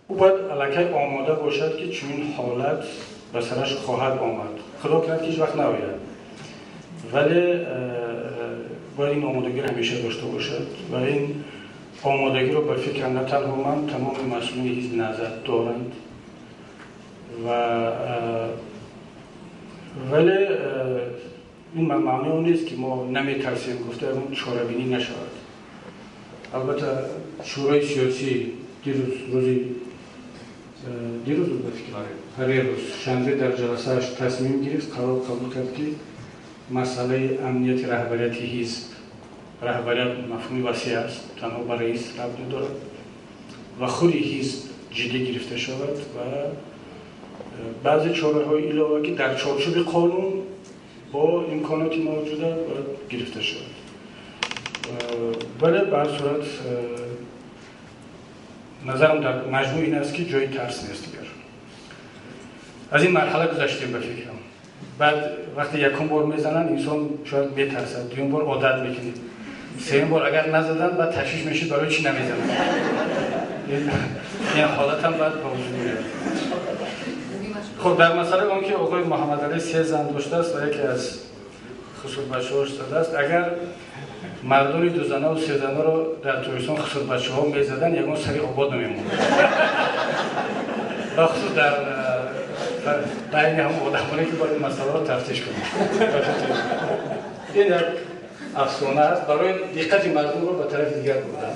او باید الکی آماده باشد که چنین حالت به سرش خواهد آمد. خدا کنه که هیچ وقت نآید، ولی باید این آمادگی رو همیشه داشته باشد و این آمادگی رو به فکر نه تنها من، تمام مسئولین حزب نهضت دارند ولی این معنی اون نیست که ما نمیترسیم گفته اون چاره‌بینی نشود. البته شورای سیاسی دیروز بود که هر روز شنبه در جلسه‌اش تصمیم گرفت، قرار قبول کرد که مسئله امنیت رهبریت حزب، رهبریت مفهومی وسیع است، تنها به رئیس ربط ندارد و خود حزب جدی گرفته شود و بعضی چاره‌های علاوه که در چارچوب قانون با امکاناتی موجوده باید گرفته شود. ولی به هر صورت نظرم در مجموع این است که جای ترس نیست دیگر. از این مرحله گذشتیم به فکرم. بعد وقتی یکم بار میزنن انسان شاید بترسد، دوم بار عادت میکنه، سوم بار اگر نزدن بعد تشویش میشه برای چی نمیزنن. این حالت هم باید با وجود بیاد. خب در مسئله اون که آقای محمد علی 3 زن داشته است و یکی از خصوص بچه‌هاش زده است، اگر مردان 2 زنه و 3 زنه رو در توریستان خصوص بچه‌ها میزدن یکون سری آباد نمیموند. بخصوص در بین هم آدمانی که باید مسئله رو تفتیش کنیم. این یک افسانه است برای دقت مردم رو به طرف دیگر بردن.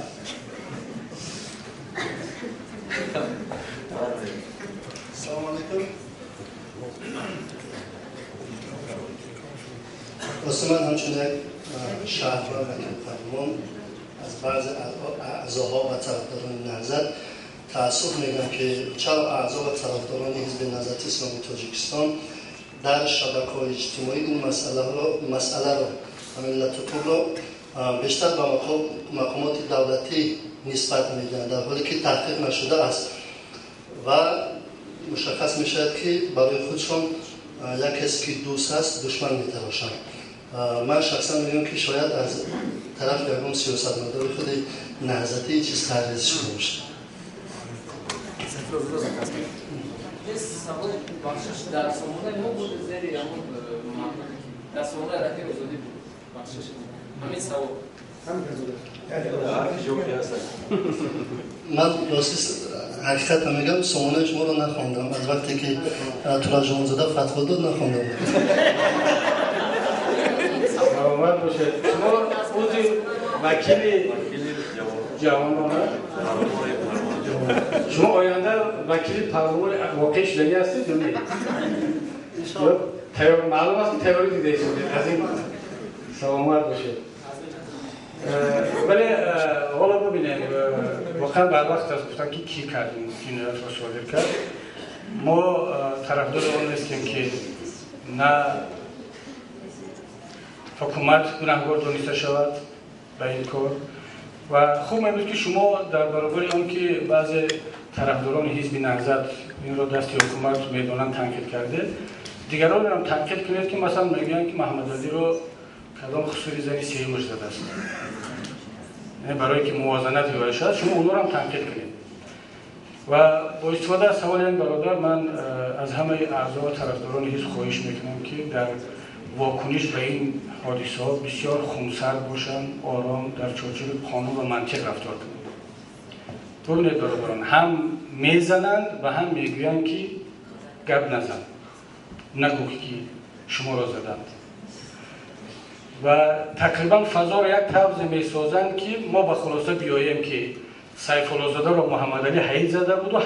سلام علیکم. واسه من همچنین شهروند و فرمان از بعض اعضاها و طرفداران نهضت تأسف میگم که چرا اعضا و طرفداران حزب نهضت اسلامی تاجیکستان در شبکه‌های اجتماعی این مسئله رو ملت رو بیشتر به مقامات دولتی نسبت میدن، در حالی که تحقیق نشده است و مشخص میشد که برای خودشون یک کسی که دوست است دشمن میتراشند. من شخصا میگم که شاید از طرف یکم سیاستمدار خود نهضتی چیز تحریز شده باشه. در سامانه ما بود زیر همون در سامانه رفیق زودی بود بخشش همین سوال من راستی حقیقت میگم سامانه شما رو نخوندم، از وقتی که تورا جوانزاده فتوا داد نخوندم. سلامت باشید. شما بودی وکیل جوانان، شما آینده وکیل پارلمان واقعی شدنی هستید یا نه؟ معلوم است که تئوری دیده شده. از این سلامت باشید. ولی حالا ببینیم واقعا بر وقت است گفتن که کی کردیم جنایت را صادر کرد. ما طرفدار آن نیستیم که نه حکومت گناهکار دانسته شود به این کار و خوب می‌بود که شما در برابر آن که بعضی طرفداران حزب نهضت این را دست حکومت میدانند تنقید کرده، دیگران را هم تنقید کنید که مثلا میگن که محمد علی رو کدام خصوصی زنی سیمش زده است، یعنی برای که موازنت بیاید شد شما اون را هم تنقید کنید. و با استفاده از سوال این برادر من از همه اعضا و طرفداران حزب خواهش میکنم که در واکنش به این حادثات بسیار خونسرد باشند، آرام در چارچوب قانون و منطق رفتار کنند. ببینید برادران، هم میزنند و هم میگویند که گپ نزن، نگو که شما را زدند و تقریبا فضا را یک طرز میسازند که ما به خلاصه بیاییم که سیف‌الله زاده را محمد علی حید زده بود و